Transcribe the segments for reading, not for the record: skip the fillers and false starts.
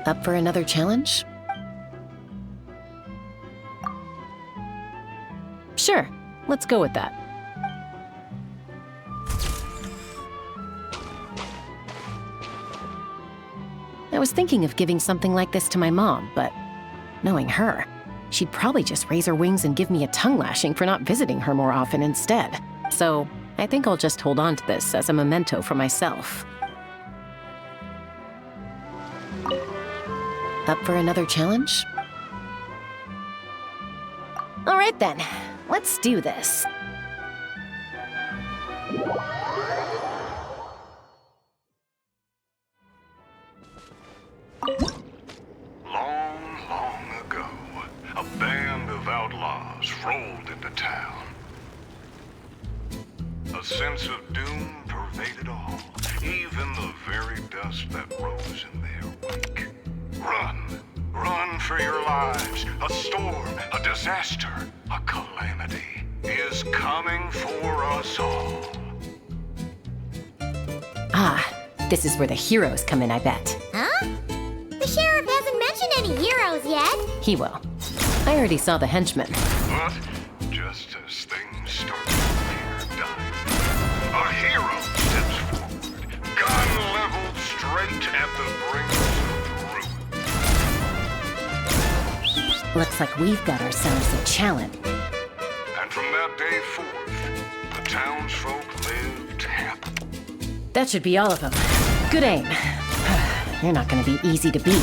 Up for another challenge? Sure, let's go with that. I was thinking of giving something like this to my mom, but knowing her, she'd probably just raise her wings and give me a tongue lashing for not visiting her more often instead. So I think I'll just hold on to this as a memento for myself. Up for another challenge? All right then, let's do this. Long ago, a band of outlaws rolled into town. A sense of doom pervaded all, even the very dust that rose in their wake. Run for your lives. A storm, a disaster, a calamity is coming for us all. Ah, this is where the heroes come in, I bet. Huh? The sheriff hasn't mentioned any heroes yet. He will. I already saw the henchmen. But just as things start to appear dire, a hero steps forward, gun leveled straight at the bringers of ruin. Looks like we've got ourselves a challenge. And from that day forth, the townsfolk lived happy. That should be all of them. Good aim. You're not gonna be easy to beat.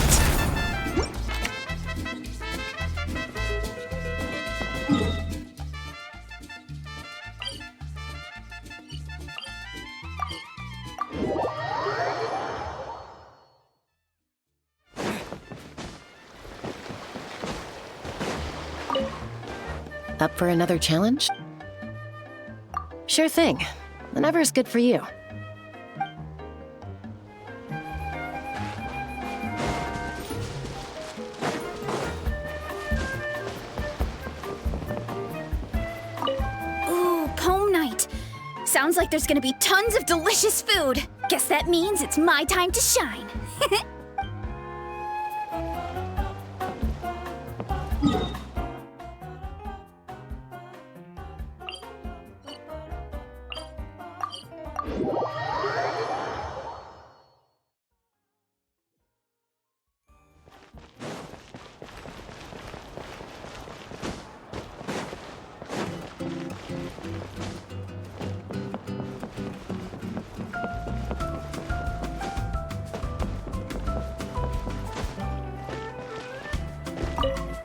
Up for another challenge? Sure thing. Whenever's good for you. Sounds like there's gonna be tons of delicious food. Guess that means it's my time to shine.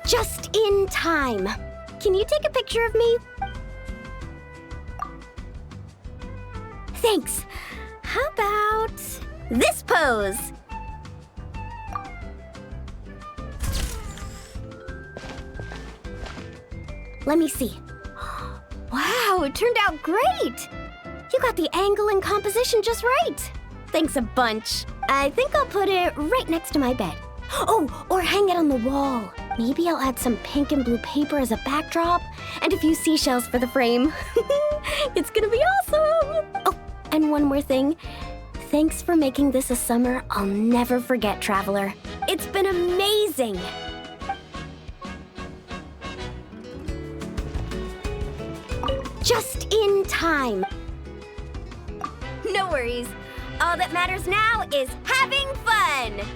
Just in time. Can you take a picture of me? Thanks. How about this pose? Let me see. Wow, it turned out great! You got the angle and composition just right. Thanks a bunch. I think I'll put it right next to my bed. Oh, or hang it on the wall. Maybe I'll add some pink and blue paper as a backdrop and a few seashells for the frame. It's gonna be awesome! Oh, and one more thing. Thanks for making this a summer I'll never forget, Traveler. It's been amazing! Just in time. No worries. All that matters now is having fun!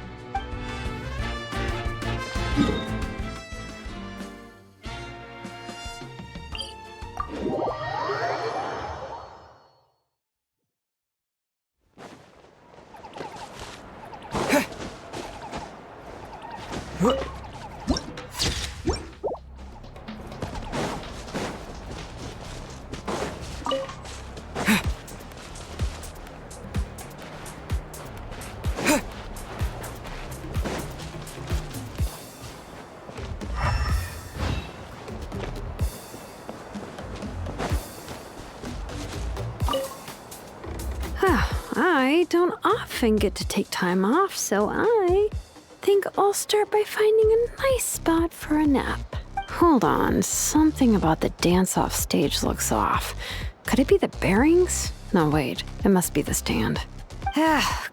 I don't often get to take time off, so I think I'll start by finding a nice spot for a nap. Hold on, something about the dance-off stage looks off. Could it be the bearings? No, wait, it must be the stand.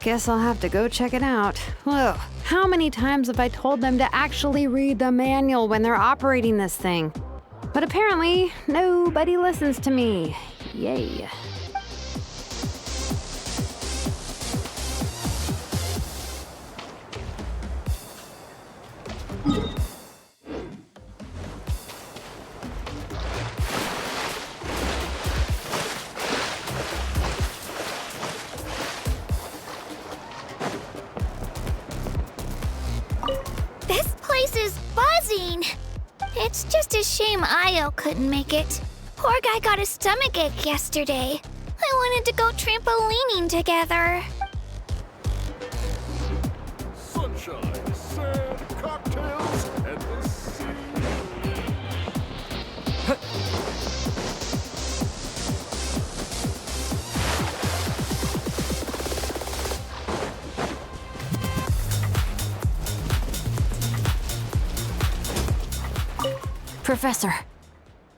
Guess I'll have to go check it out. Ugh, how many times have I told them to actually read the manual when they're operating this thing? But apparently, nobody listens to me. Yay. This place is buzzing. It's just a shame Io couldn't make it. Poor guy got a stomachache yesterday. I wanted to go trampolining together. Sunshine, sand, cocktails, and the sea. Professor,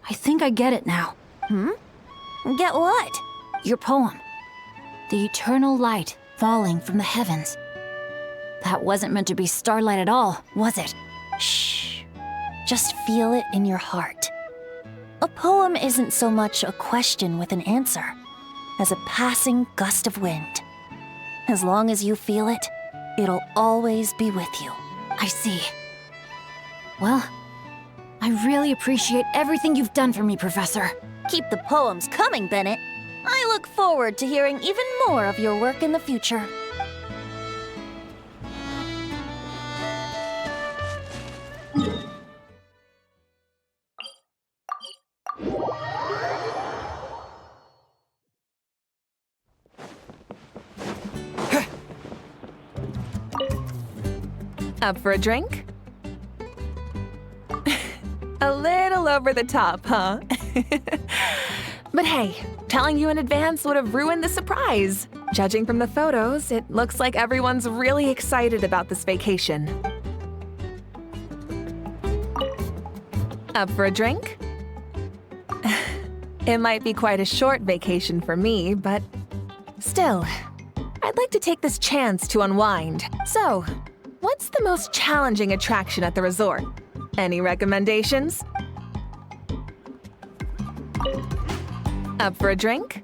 I think I get it now. Get what? Your poem. The eternal light falling from the heavens. That wasn't meant to be starlight at all, was it? Shh. Just feel it in your heart. A poem isn't so much a question with an answer as a passing gust of wind. As long as you feel it, it'll always be with you. I see. Well, I really appreciate everything you've done for me, Professor. Keep the poems coming, Bennett. I look forward to hearing even more of your work in the future. Up for a drink? A little over the top, huh? But hey, telling you in advance would have ruined the surprise. Judging from the photos, it looks like everyone's really excited about this vacation. Up for a drink? It might be quite a short vacation for me, but still, I'd like to take this chance to unwind. So, what's the most challenging attraction at the resort? Any recommendations? Up for a drink?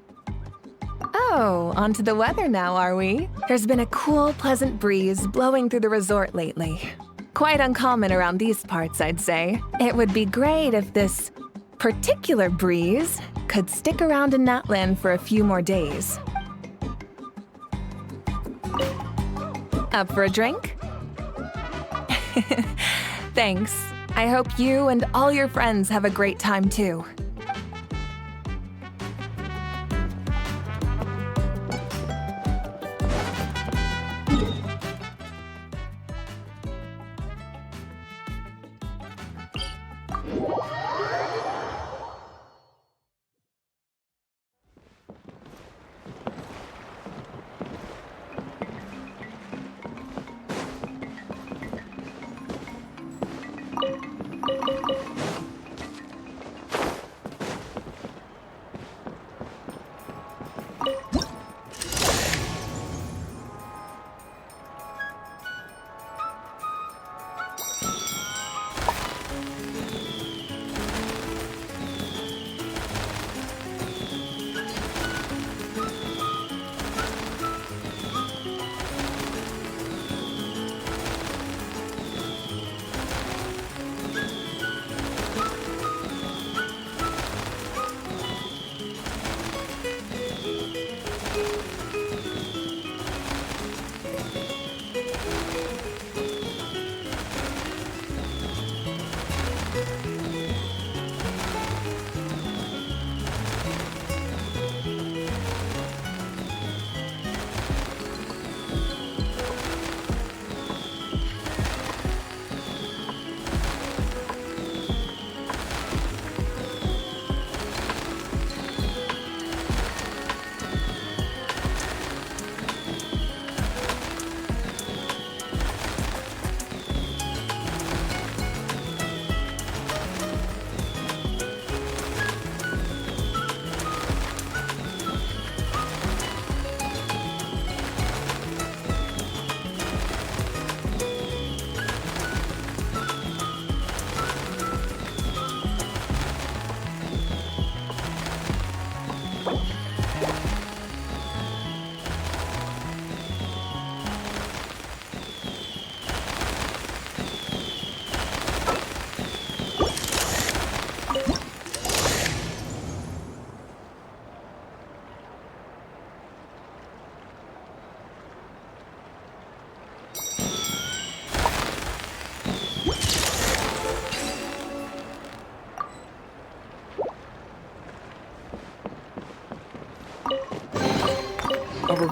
Oh, onto the weather now, are we? There's been a cool, pleasant breeze blowing through the resort lately. Quite uncommon around these parts, I'd say. It would be great if this particular breeze could stick around in Natland for a few more days. Up for a drink? Thanks. I hope you and all your friends have a great time too.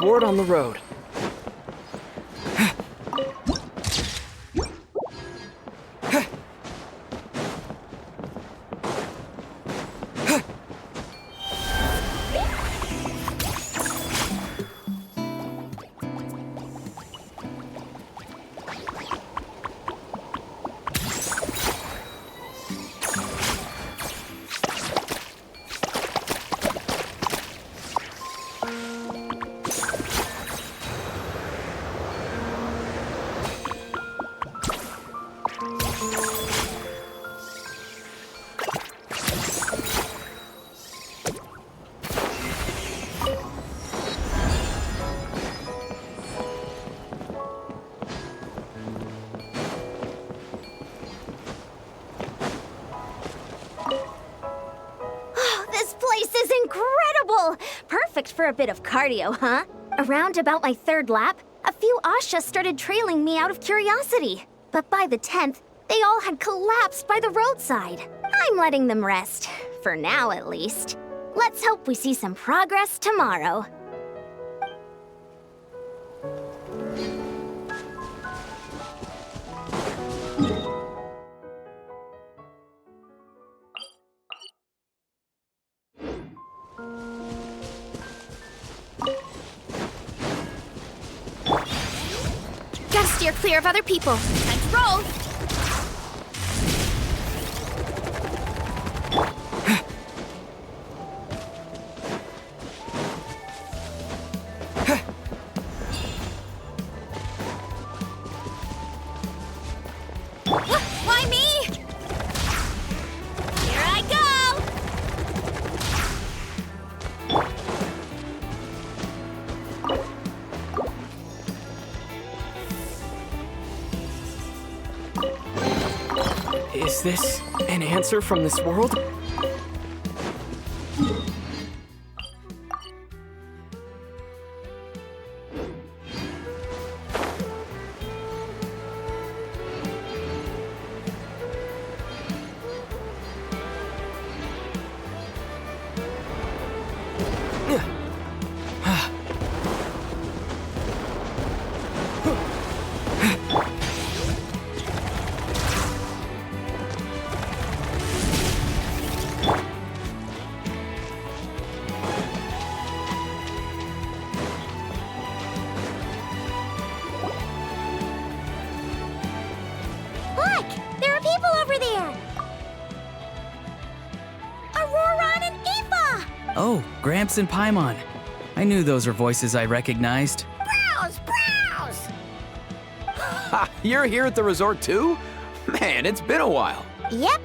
reward on the road. Perfect for a bit of cardio, huh? Around about my third lap, a few Ashas started trailing me out of curiosity. But by the 10th, they all had collapsed by the roadside. I'm letting them rest. For now, at least. Let's hope we see some progress tomorrow. Gotta steer clear of other people. Time to roll! Why me? Here I go! Is this an answer from this world? Oh, Gramps and Paimon. I knew those were voices I recognized. Browse! Browse! Ha! You're here at the resort too? Man, it's been a while. Yep.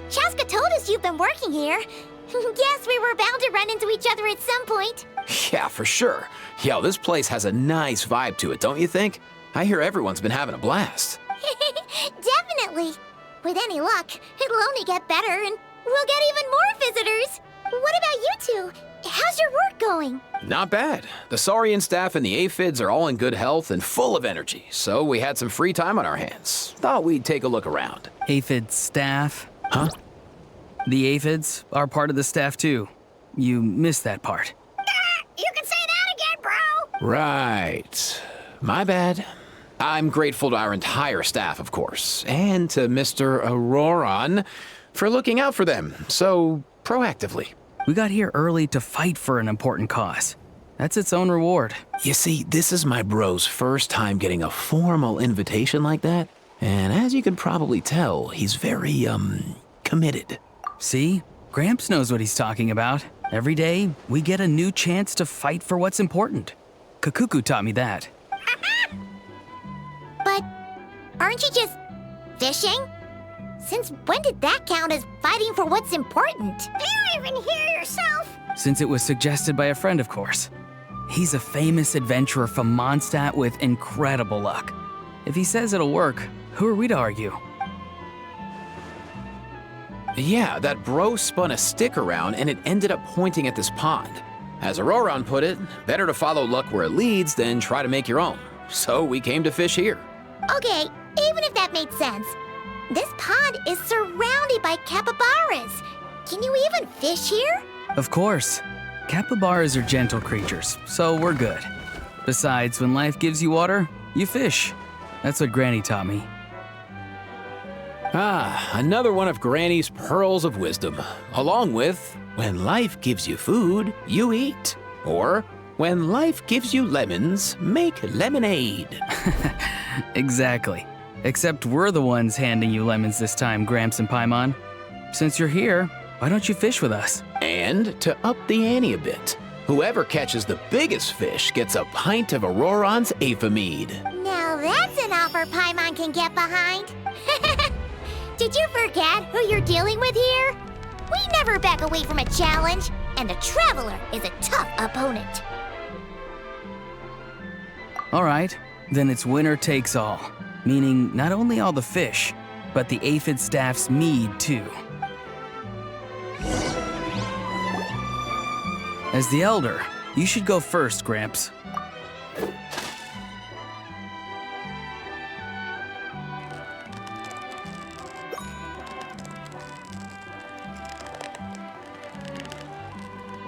Chaska told us you've been working here. Guess we were bound to run into each other at some point. Yeah, for sure. Yo, this place has a nice vibe to it, don't you think? I hear everyone's been having a blast. Definitely. With any luck, it'll only get better and we'll get even more visitors. What about you two? How's your work going? Not bad. The Saurian staff and the Aphids are all in good health and full of energy, so we had some free time on our hands. Thought we'd take a look around. Aphid staff? Huh? The Aphids are part of the staff too. You missed that part. You can say that again, bro! Right. My bad. I'm grateful to our entire staff, of course, and to Mr. Auroran for looking out for them so proactively. We got here early to fight for an important cause. That's its own reward. You see, this is my bro's first time getting a formal invitation like that, and as you can probably tell, he's very, committed. See? Gramps knows what he's talking about. Every day, we get a new chance to fight for what's important. Kakuku taught me that. But aren't you just fishing? Since when did that count as fighting for what's important? You even hear yourself? Since it was suggested by a friend, of course. He's a famous adventurer from Mondstadt with incredible luck. If he says it'll work, who are we to argue? Yeah, that bro spun a stick around and it ended up pointing at this pond. As Auroran put it, better to follow luck where it leads than try to make your own. So we came to fish here. Okay, even if that made sense. This pond is surrounded by capybaras. Can you even fish here? Of course. Capybaras are gentle creatures, so we're good. Besides, when life gives you water, you fish. That's what Granny taught me. Ah, another one of Granny's pearls of wisdom. Along with, when life gives you food, you eat. Or, when life gives you lemons, make lemonade. Exactly. Except we're the ones handing you lemons this time, Gramps and Paimon. Since you're here, why don't you fish with us? And to up the ante a bit, whoever catches the biggest fish gets a pint of Auroron's Aphamide. Now that's an offer Paimon can get behind. Did you forget who you're dealing with here? We never back away from a challenge, and the Traveler is a tough opponent. All right, then it's winner takes all. Meaning not only all the fish, but the aphid staff's mead too. As the elder, you should go first, Gramps.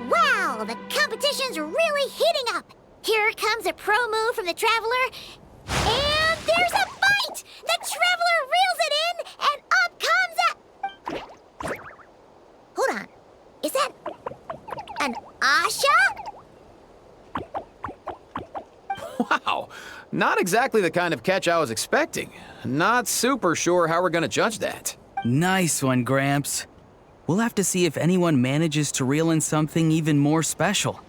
Wow, the competition's really heating up. Here comes a pro move from the Traveler, and there's a bite! The Traveler reels it in, and up comes a... Hold on, is that an Asha? Wow, not exactly the kind of catch I was expecting. Not super sure how we're gonna judge that. Nice one, Gramps. We'll have to see if anyone manages to reel in something even more special.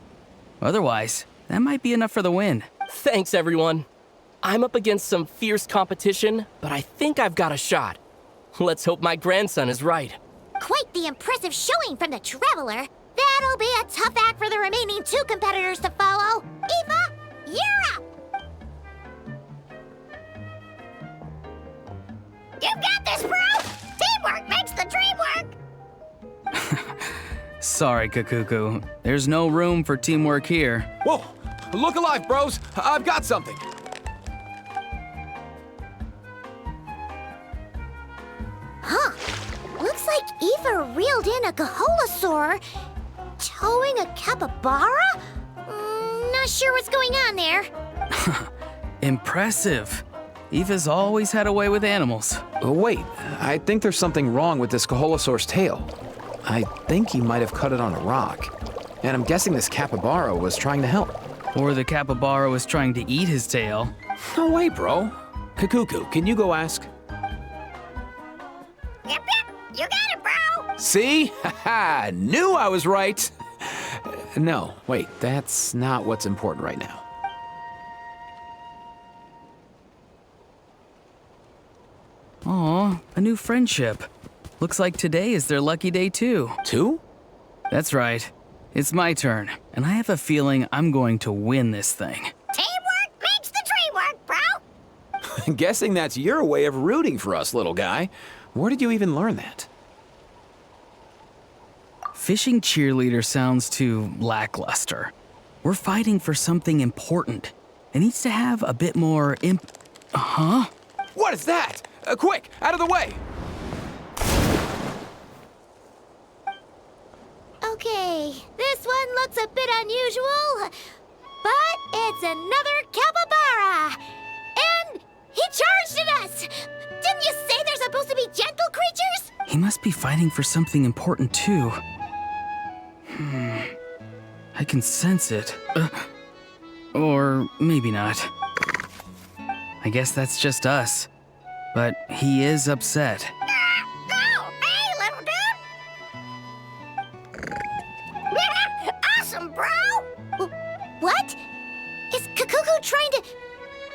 Otherwise, that might be enough for the win. Thanks, everyone. I'm up against some fierce competition, but I think I've got a shot. Let's hope my grandson is right. Quite the impressive showing from the Traveler. That'll be a tough act for the remaining two competitors to follow. Eva, you're up! You got this, bro! Teamwork makes the dream work! Sorry, Kakuku. There's no room for teamwork here. Whoa, look alive, bros. I've got something. Huh. Looks like Eva reeled in a Kaholasaur, towing a capybara? Not sure what's going on there. Impressive. Eva's always had a way with animals. Wait, I think there's something wrong with this Kaholasaur's tail. I think he might have cut it on a rock. And I'm guessing this capybara was trying to help. Or the capybara was trying to eat his tail. No way, bro. Kakuku, can you go ask? Yep, you got it, bro! See? Haha, knew I was right. No, wait, that's not what's important right now. Aw, a new friendship. Looks like today is their lucky day too. Two? That's right. It's my turn, and I have a feeling I'm going to win this thing. Teamwork makes the dream work, bro! Guessing that's your way of rooting for us, little guy. Where did you even learn that? Fishing cheerleader sounds too lackluster. We're fighting for something important. It needs to have a bit more Huh? What is that? Quick, out of the way! Okay, this one looks a bit unusual, but it's another capybara! And he charged at us! Didn't you say they're supposed to be gentle creatures? He must be fighting for something important too. I can sense it. Or maybe not. I guess that's just us. But he is upset. Oh, hey, little dude! Awesome, bro! What? Is Kakuku trying to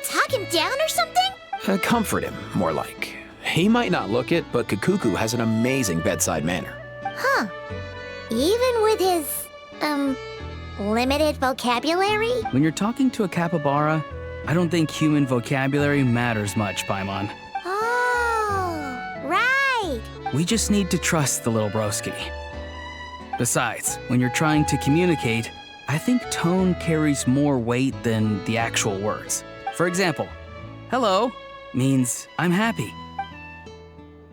talk him down or something? Comfort him, more like. He might not look it, but Kakuku has an amazing bedside manner. Huh. Even with his, limited vocabulary? When you're talking to a capybara, I don't think human vocabulary matters much, Paimon. Oh, right. We just need to trust the little broski. Besides, when you're trying to communicate, I think tone carries more weight than the actual words. For example, hello means I'm happy.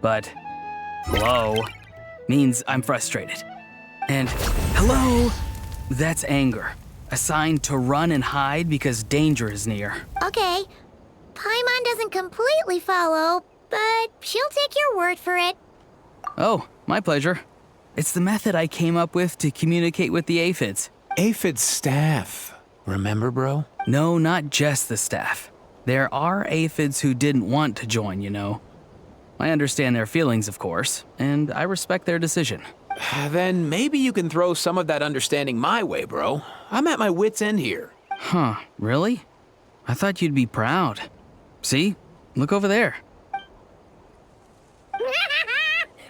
But hello means I'm frustrated. And hello, that's anger. A sign to run and hide because danger is near. Okay. Paimon doesn't completely follow, but she'll take your word for it. Oh, my pleasure. It's the method I came up with to communicate with the aphids. Aphid staff. Remember, bro? No, not just the staff. There are aphids who didn't want to join, you know. I understand their feelings, of course, and I respect their decision. Then maybe you can throw some of that understanding my way, bro. I'm at my wit's end here. Huh, really? I thought you'd be proud. See? Look over there.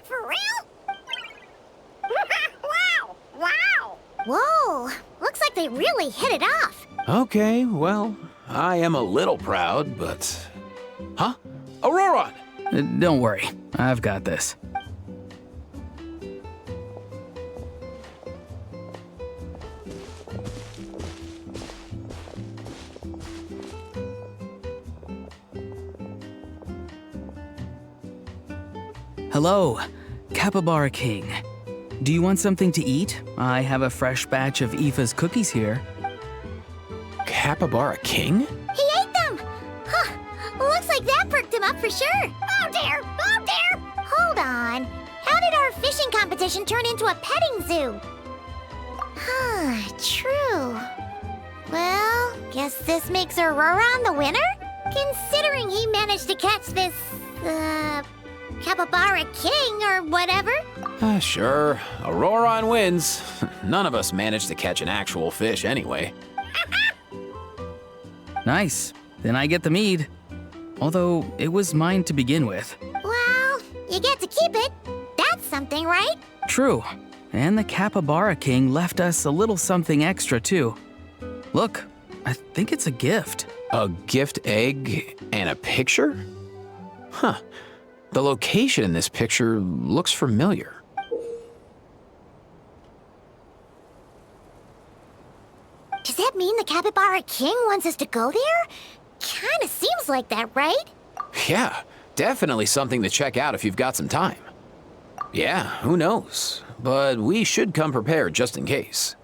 For real? Wow! Wow! Whoa! Looks like they really hit it off. Okay, well, I am a little proud, but... Huh? Auroron! Don't worry, I've got this. Hello, Capybara King. Do you want something to eat? I have a fresh batch of Aoife's cookies here. Capybara King? He ate them! Huh. Looks like that perked him up for sure. Oh dear! Oh dear! Hold on. How did our fishing competition turn into a petting zoo? Huh, true. Well, guess this makes Auroron the winner? Considering he managed to catch this, Capybara King or whatever. Sure. Auroron wins. None of us managed to catch an actual fish anyway. Nice. Then I get the mead. Although, it was mine to begin with. Well, you get to keep it. That's something, right? True. And the Capybara King left us a little something extra, too. Look, I think it's a gift. A gift egg and a picture? Huh. The location in this picture looks familiar. Does that mean the Capybara King wants us to go there? Kinda seems like that, right? Yeah, definitely something to check out if you've got some time. Yeah, who knows? But we should come prepared just in case.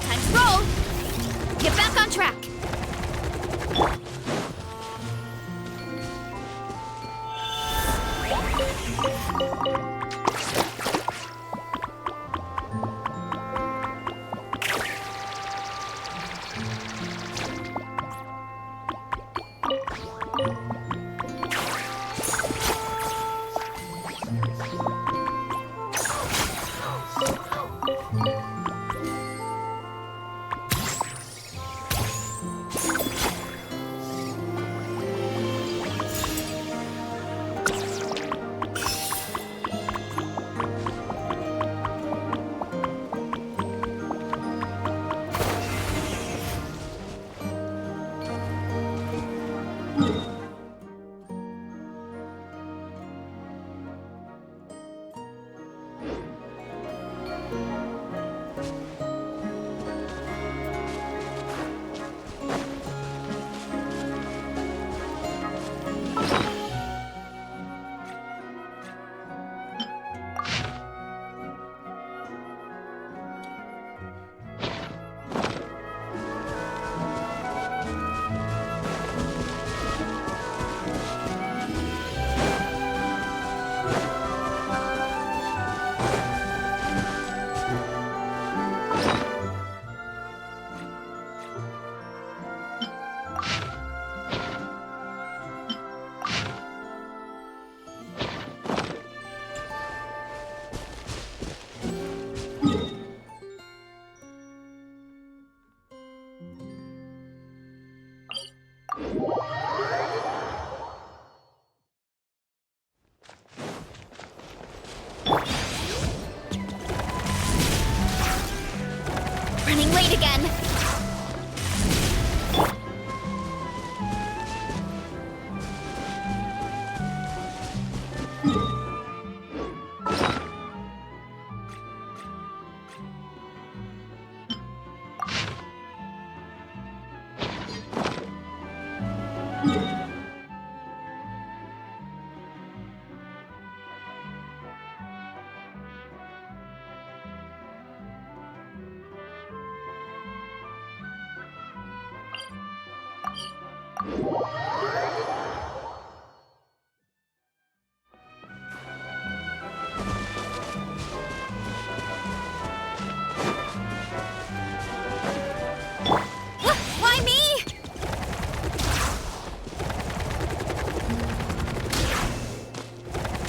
Time to roll! Get back on track! late again. Why me?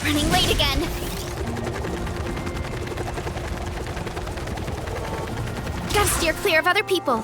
Running late again. Gotta steer clear of other people.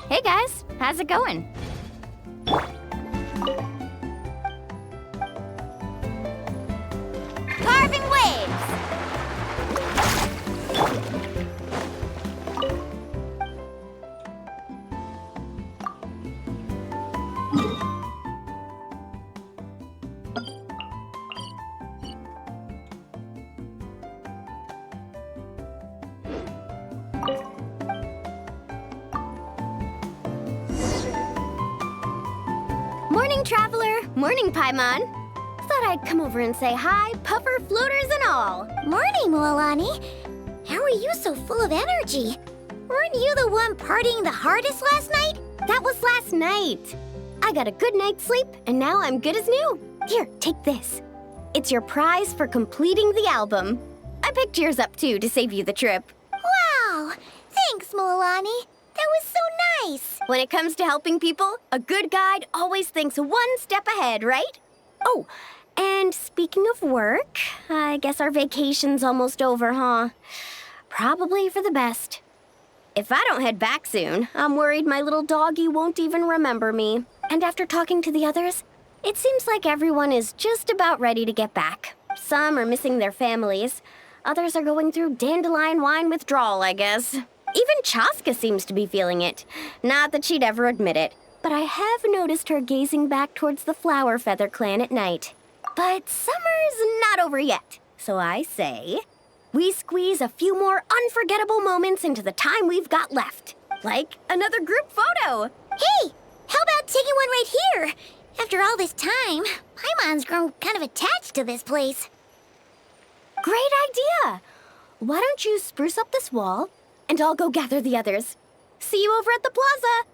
Hey guys, how's it going? Carving waves! Morning, Traveler. Morning, Paimon. Thought I'd come over and say hi, puffer, floaters, and all. Morning, Mualani. How are you so full of energy? Weren't you the one partying the hardest last night? That was last night. I got a good night's sleep, and now I'm good as new. Here, take this. It's your prize for completing the album. I picked yours up, too, to save you the trip. Wow! Thanks, Mualani. That was so nice. When it comes to helping people, a good guide always thinks one step ahead, right? Oh, and speaking of work, I guess our vacation's almost over, huh? Probably for the best. If I don't head back soon, I'm worried my little doggy won't even remember me. And after talking to the others, it seems like everyone is just about ready to get back. Some are missing their families. Others are going through dandelion wine withdrawal, I guess. Even Chaska seems to be feeling it. Not that she'd ever admit it, but I have noticed her gazing back towards the Flower Feather clan at night. But summer's not over yet, so I say, we squeeze a few more unforgettable moments into the time we've got left. Like another group photo. Hey, how about taking one right here? After all this time, Paimon's grown kind of attached to this place. Great idea! Why don't you spruce up this wall, and I'll go gather the others. See you over at the plaza!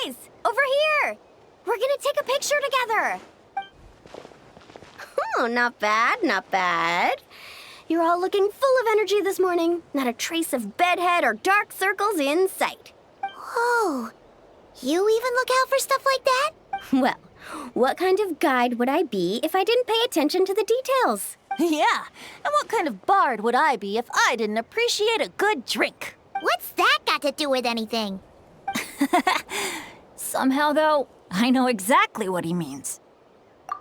Guys, over here! We're gonna take a picture together! Oh, not bad, not bad. You're all looking full of energy this morning. Not a trace of bedhead or dark circles in sight. Whoa. You even look out for stuff like that? Well, what kind of guide would I be if I didn't pay attention to the details? Yeah, and what kind of bard would I be if I didn't appreciate a good drink? What's that got to do with anything? Somehow, though, I know exactly what he means.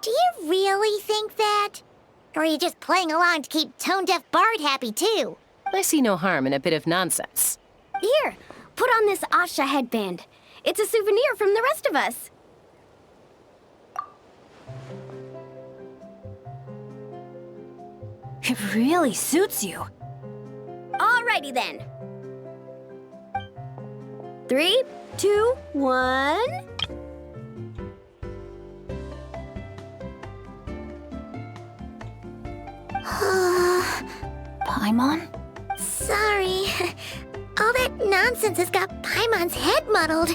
Do you really think that? Or are you just playing along to keep tone-deaf Bard happy, too? I see no harm in a bit of nonsense. Here, put on this Asha headband. It's a souvenir from the rest of us. It really suits you. Alrighty then. 3, 2, 1. Paimon? Sorry. All that nonsense has got Paimon's head muddled.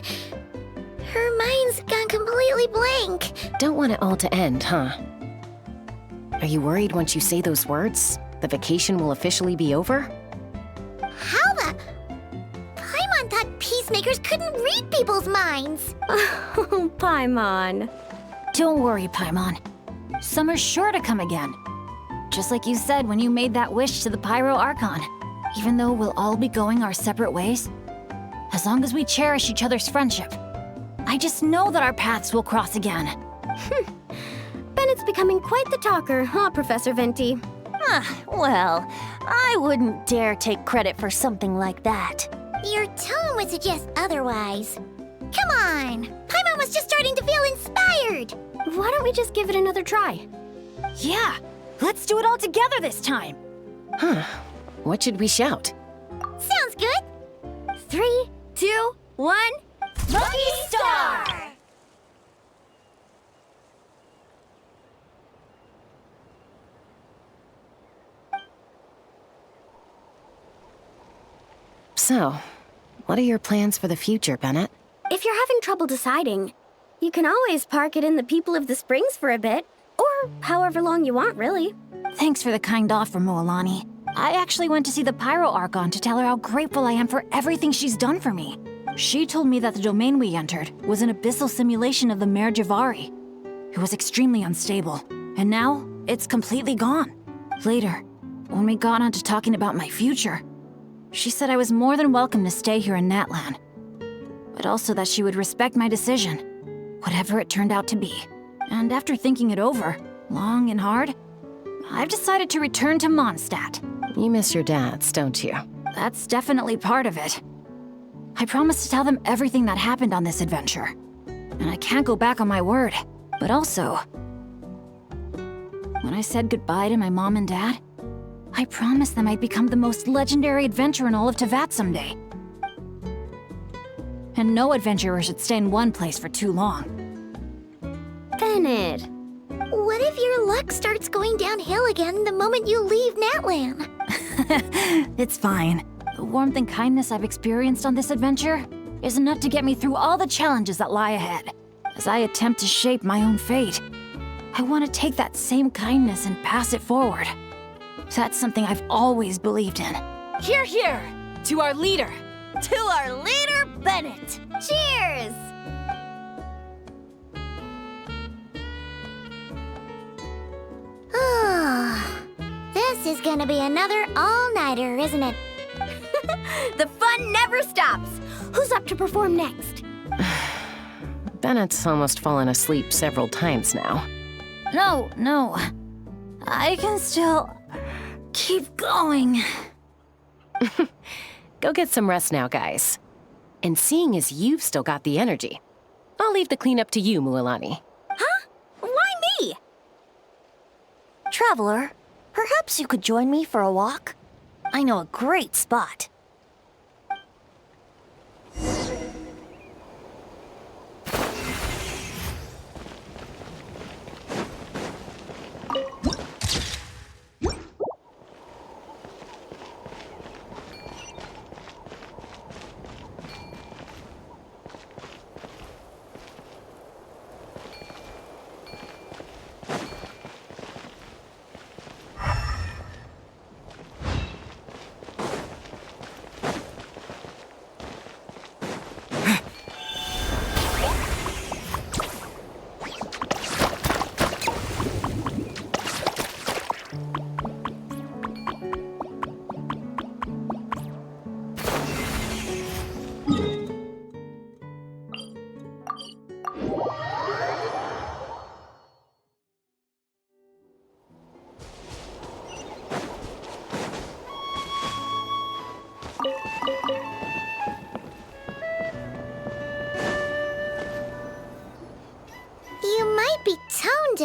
Her mind's gone completely blank. Don't want it all to end, huh? Are you worried once you say those words, the vacation will officially be over? How the... Paimon thought peacemakers couldn't read people's minds. Oh, Paimon. Don't worry, Paimon. Summer's sure to come again. Just like you said when you made that wish to the Pyro Archon. Even though we'll all be going our separate ways, as long as we cherish each other's friendship, I just know that our paths will cross again. Bennett's becoming quite the talker, huh, Professor Venti? Well, I wouldn't dare take credit for something like that. Your tone would suggest otherwise. Come on! Paimon was just starting to feel inspired! Why don't we just give it another try? Yeah, let's do it all together this time. Huh. What should we shout? Sounds good! 3, 2, 1. Lucky Star! So, what are your plans for the future, Bennett? If you're having trouble deciding, you can always park it in the People of the Springs for a bit. Or however long you want, really. Thanks for the kind offer, Moalani. I actually went to see the Pyro Archon to tell her how grateful I am for everything she's done for me. She told me that the domain we entered was an abyssal simulation of the Mare Javari. It was extremely unstable, and now it's completely gone. Later, when we got on to talking about my future, she said I was more than welcome to stay here in Natlan, but also that she would respect my decision, whatever it turned out to be. And after thinking it over, long and hard, I've decided to return to Mondstadt. You miss your dads, don't you? That's definitely part of it. I promised to tell them everything that happened on this adventure, and I can't go back on my word. But also, when I said goodbye to my mom and dad, I promised them I'd become the most legendary adventurer in all of Teyvat someday. And no adventurer should stay in one place for too long. Bennett. What if your luck starts going downhill again the moment you leave Natlan? It's fine. The warmth and kindness I've experienced on this adventure is enough to get me through all the challenges that lie ahead. As I attempt to shape my own fate, I want to take that same kindness and pass it forward. That's something I've always believed in. Hear, hear! To our leader! To our leader, Bennett! Cheers! This is gonna be another all-nighter, isn't it? The fun never stops! Who's up to perform next? Bennett's almost fallen asleep several times now. No. I can still keep going. Go get some rest now, guys. And seeing as you've still got the energy, I'll leave the cleanup to you, Mualani. Huh? Why me? Traveler, perhaps you could join me for a walk? I know a great spot.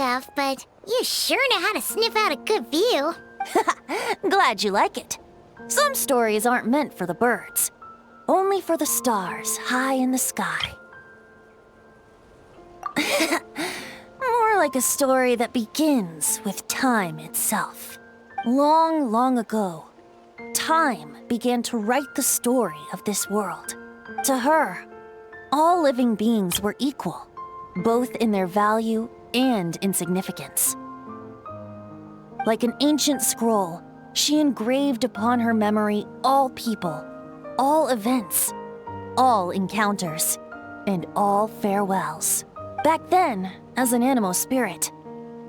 stuff, but you sure know how to sniff out a good view. Glad you like it. Some stories aren't meant for the birds, only for the stars high in the sky. More like a story that begins with time itself. Long, long ago, time began to write the story of this world. To her, all living beings were equal, both in their value and in significance. Like an ancient scroll, she engraved upon her memory all people, all events, all encounters, and all farewells. Back then, as an animal spirit,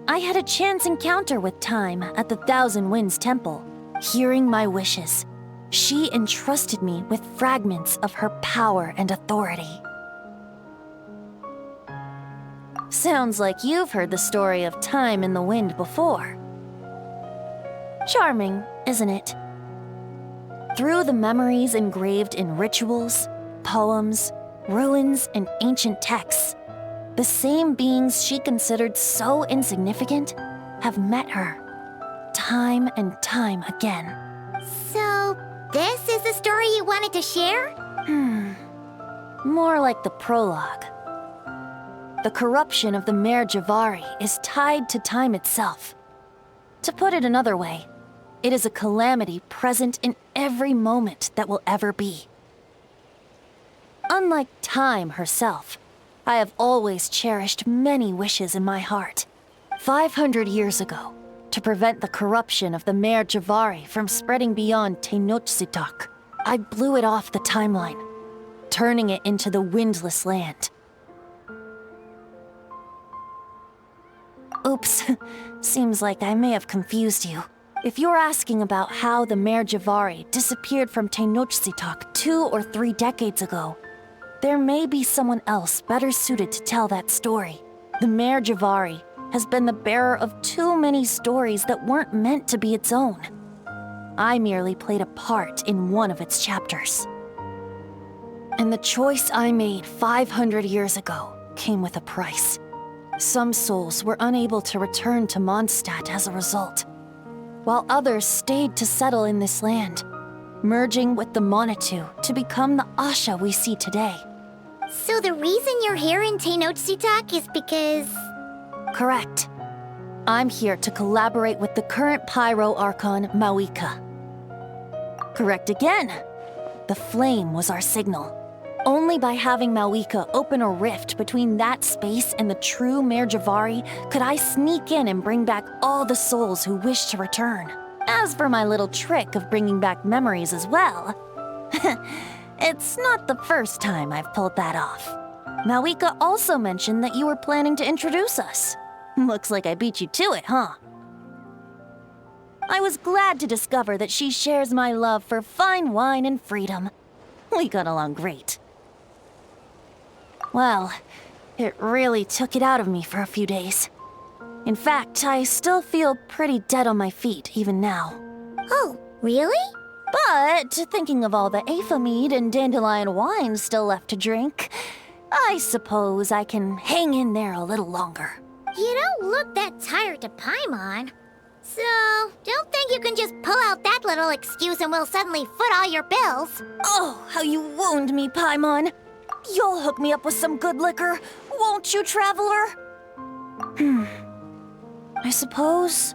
I had a chance encounter with time at the Thousand Winds Temple. Hearing my wishes, she entrusted me with fragments of her power and authority. Sounds like you've heard the story of time in the wind before. Charming, isn't it? Through the memories engraved in rituals, poems, ruins, and ancient texts, the same beings she considered so insignificant have met her, time and time again. So, this is the story you wanted to share? More like the prologue. The corruption of the Mare Javari is tied to time itself. To put it another way, it is a calamity present in every moment that will ever be. Unlike time herself, I have always cherished many wishes in my heart. 500 years ago, to prevent the corruption of the Mare Javari from spreading beyond Tenochtitlan, I blew it off the timeline, turning it into the Windless Land. Oops, seems like I may have confused you. If you're asking about how the Mare Javari disappeared from Tenochtitlan 2 or 3 decades ago, there may be someone else better suited to tell that story. The Mare Javari has been the bearer of too many stories that weren't meant to be its own. I merely played a part in one of its chapters. And the choice I made 500 years ago came with a price. Some souls were unable to return to Mondstadt as a result, while others stayed to settle in this land, merging with the Monitu to become the Asha we see today. So the reason you're here in Tenochtitlan is because... Correct. I'm here to collaborate with the current Pyro Archon, Mawika. Correct again. The flame was our signal. Only by having Mawika open a rift between that space and the true Mare Javari could I sneak in and bring back all the souls who wish to return. As for my little trick of bringing back memories as well, it's not the first time I've pulled that off. Mawika also mentioned that you were planning to introduce us. Looks like I beat you to it, huh? I was glad to discover that she shares my love for fine wine and freedom. We got along great. Well, it really took it out of me for a few days. In fact, I still feel pretty dead on my feet even now. Oh, really? But thinking of all the Aether mead and dandelion wine still left to drink, I suppose I can hang in there a little longer. You don't look that tired to Paimon. So, don't think you can just pull out that little excuse and we'll suddenly foot all your bills. Oh, how you wound me, Paimon. You'll hook me up with some good liquor, won't you, traveler? I suppose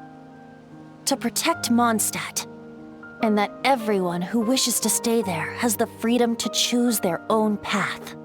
to protect Mondstadt, and that everyone who wishes to stay there has the freedom to choose their own path.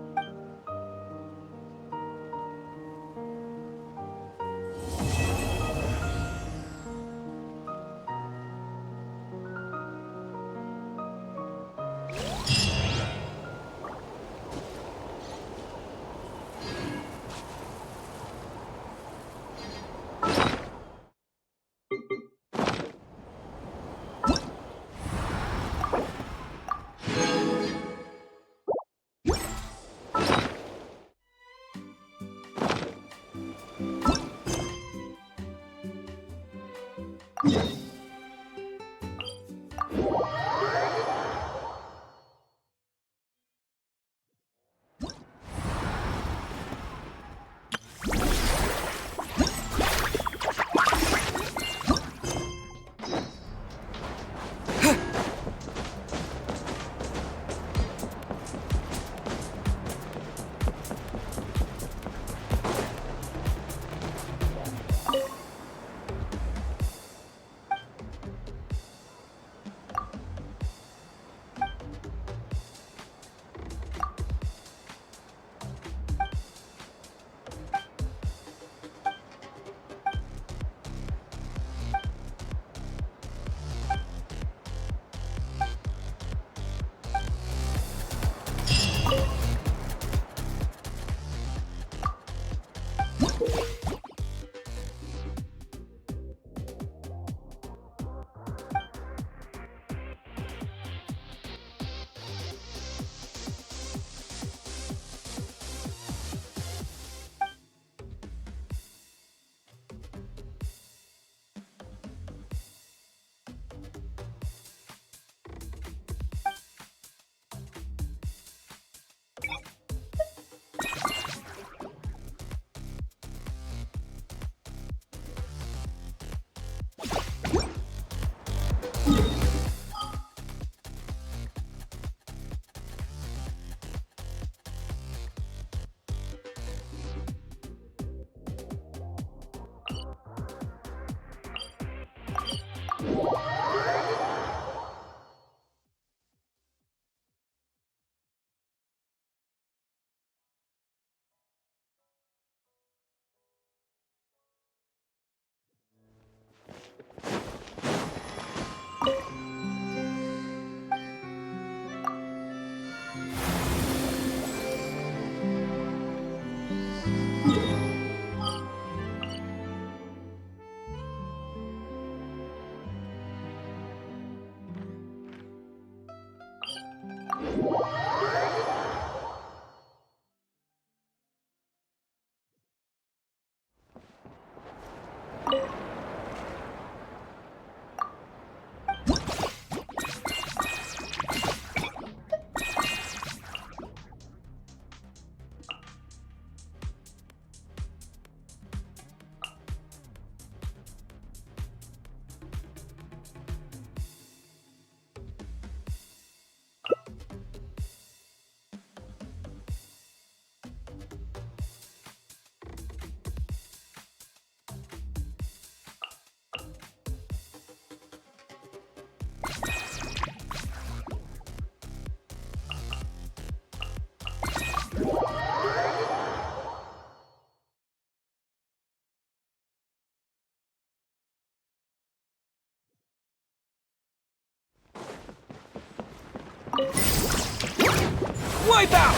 Wipe out!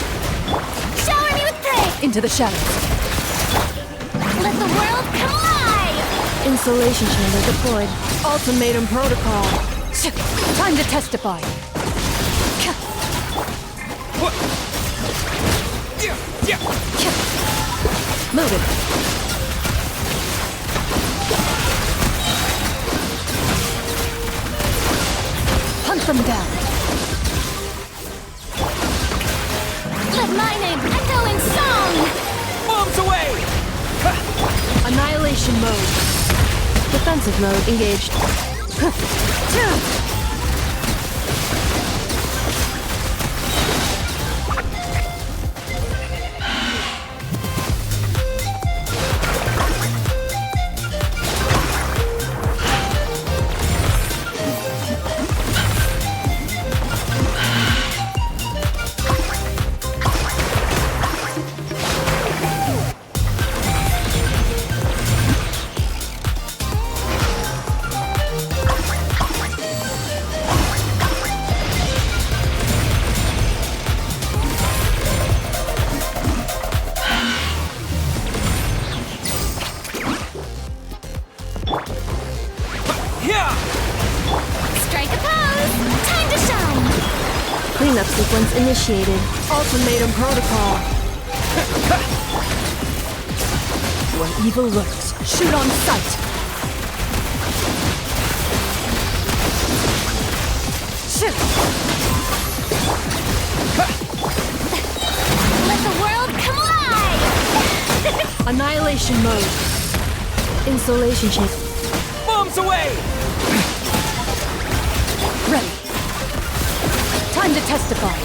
Shower me with praise! Into the shadows. Let the world come alive! Insulation chamber deployed. Ultimatum protocol. Time to testify. Loaded. Hunt them down. Let my name echo in song! Bombs away! Annihilation mode. Defensive mode engaged. Strike a pose! Time to shine! Cleanup sequence initiated. Ultimatum protocol. Where evil lurks, shoot on sight. Shoot! Let the world come alive! Annihilation mode. Insulation chamber. Bombs away! Ready. Time to testify.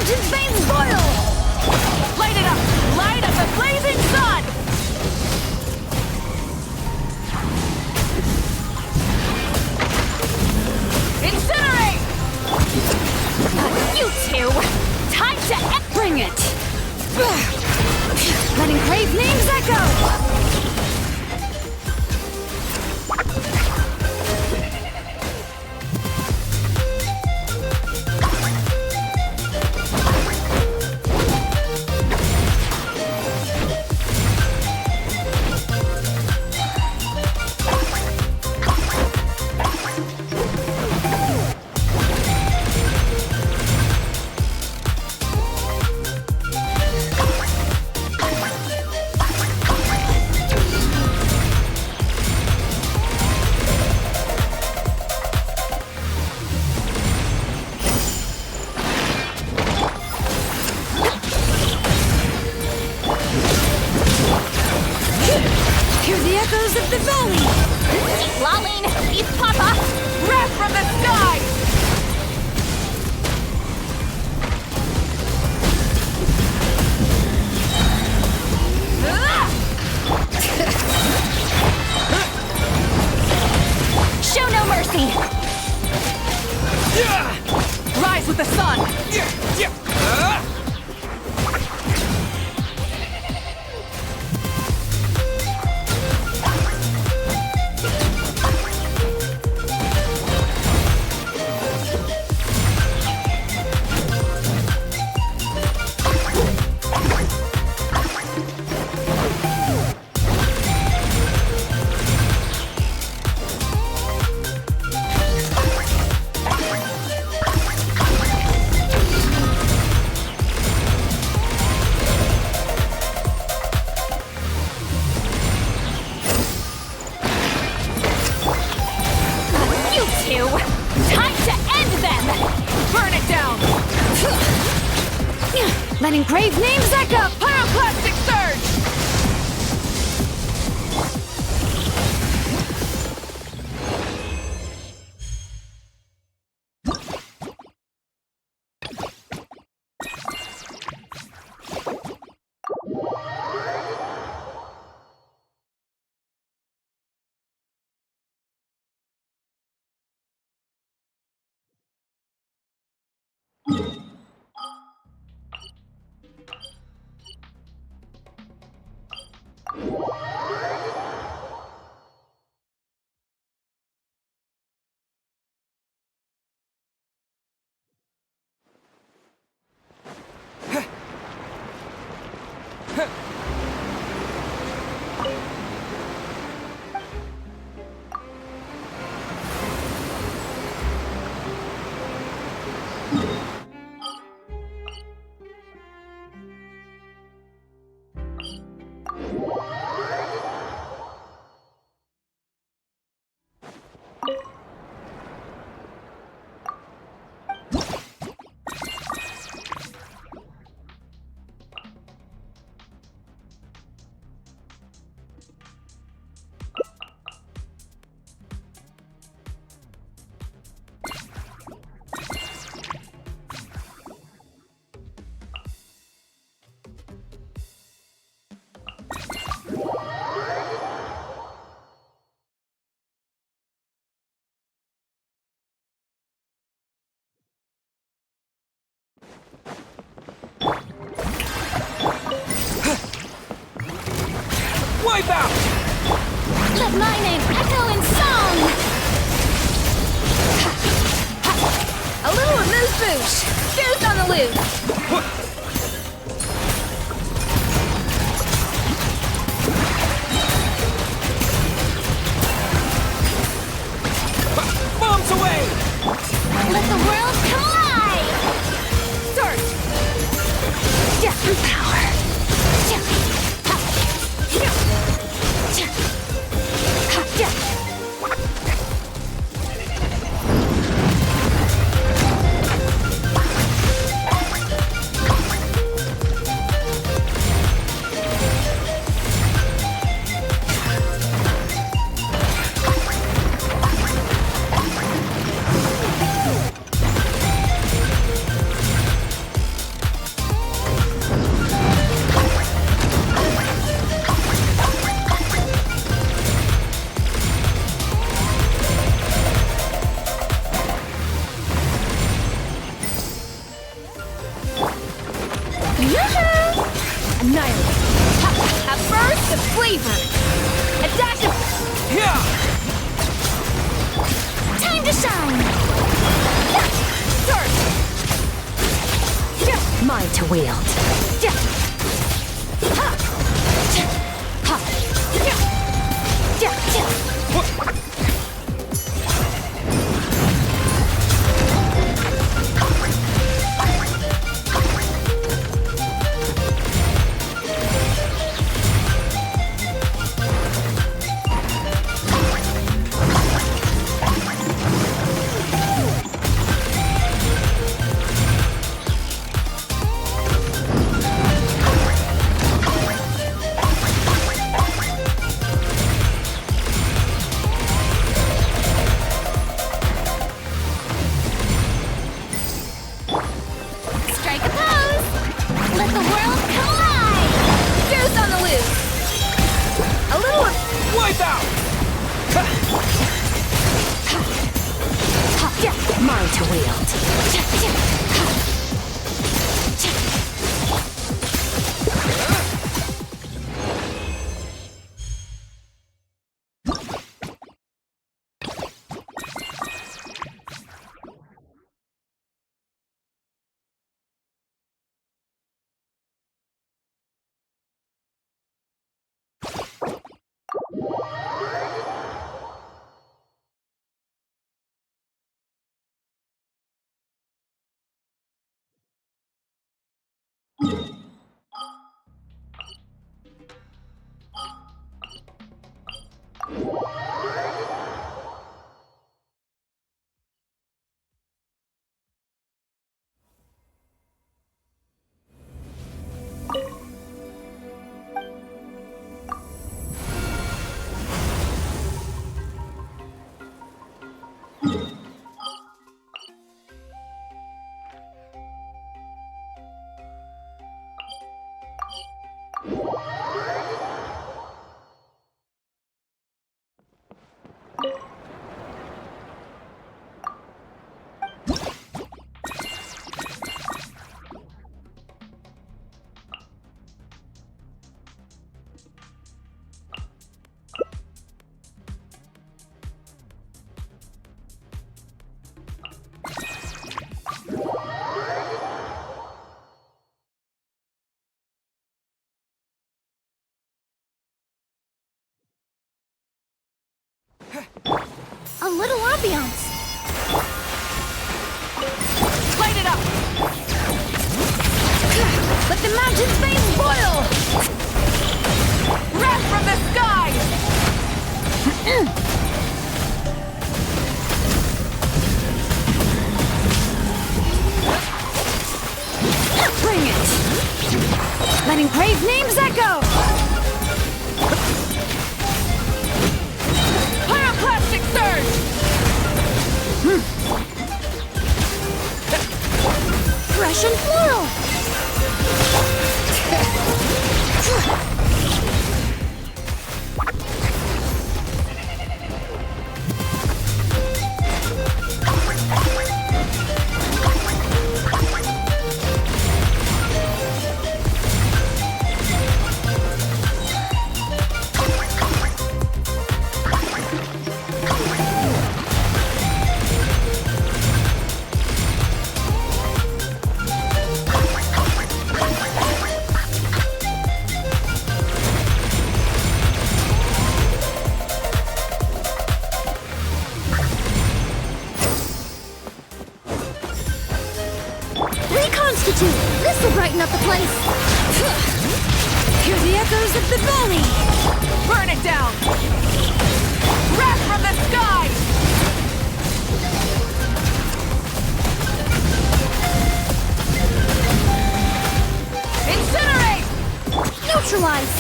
vengeance veins boil! Light it up! Light up the blazing sun! Incinerate! You two! Time to bring it! Letting grave names echo! Of the valley! Lolling, East Papa! Wrath from the sky! Show no mercy! Rise with the sun! Letting grave names echo! Pyroclastic surge! Wipe out! Let my name echo in song! A little amuse-bouche! Goose on the loose! Bombs away! Let the world come alive! Surge! Death through power! Annihilate. Ha! A burst of flavor. A dash of... Time to shine! Mine to wield. Strike a pose! Let the world collide! Deuce on the loose. A little of... Wipe out! Mine to wield. A little ambiance. Light it up! Let the mountain's veins boil! Wrath from the sky! Bring it! Letting brave names echo! Pyroclastic surge! Fresh and floral. Reconstitute! This'll brighten up the place! Hear the echoes of the valley! Burn it down! Wrath from the sky! Incinerate! Neutralize!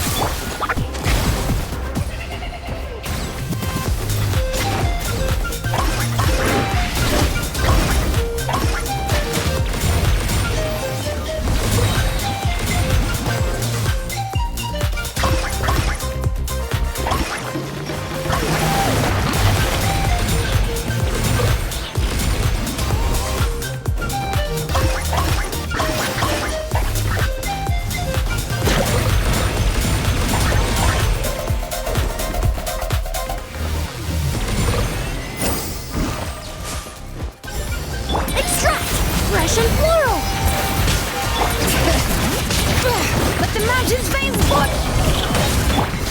Imagine's veins look!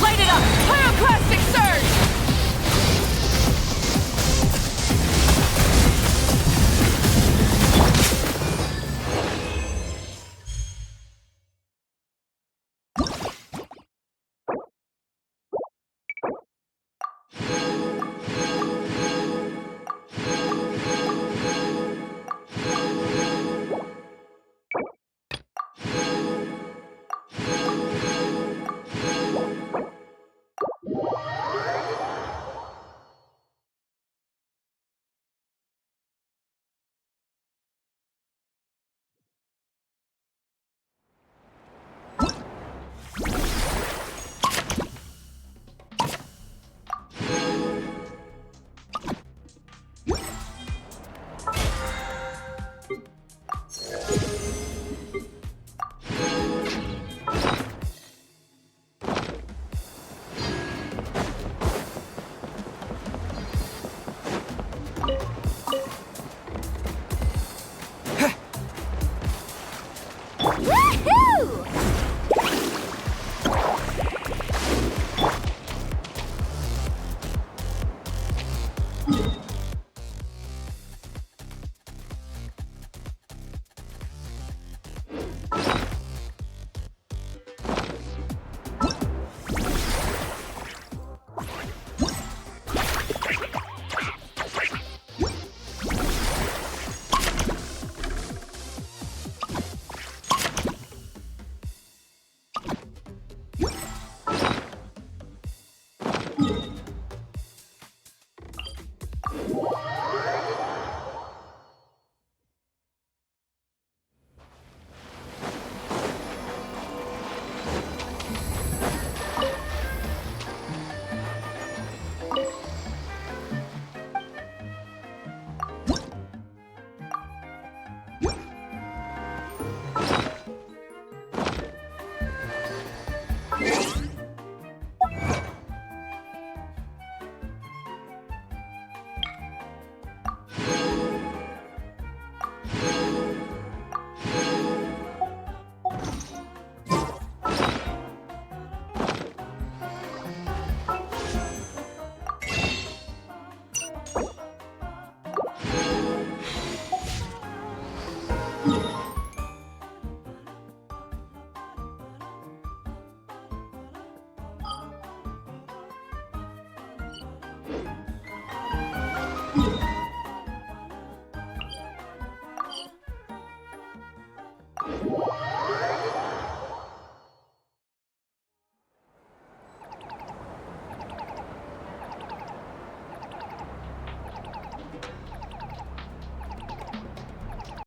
Light it up! Pyroclastic surge!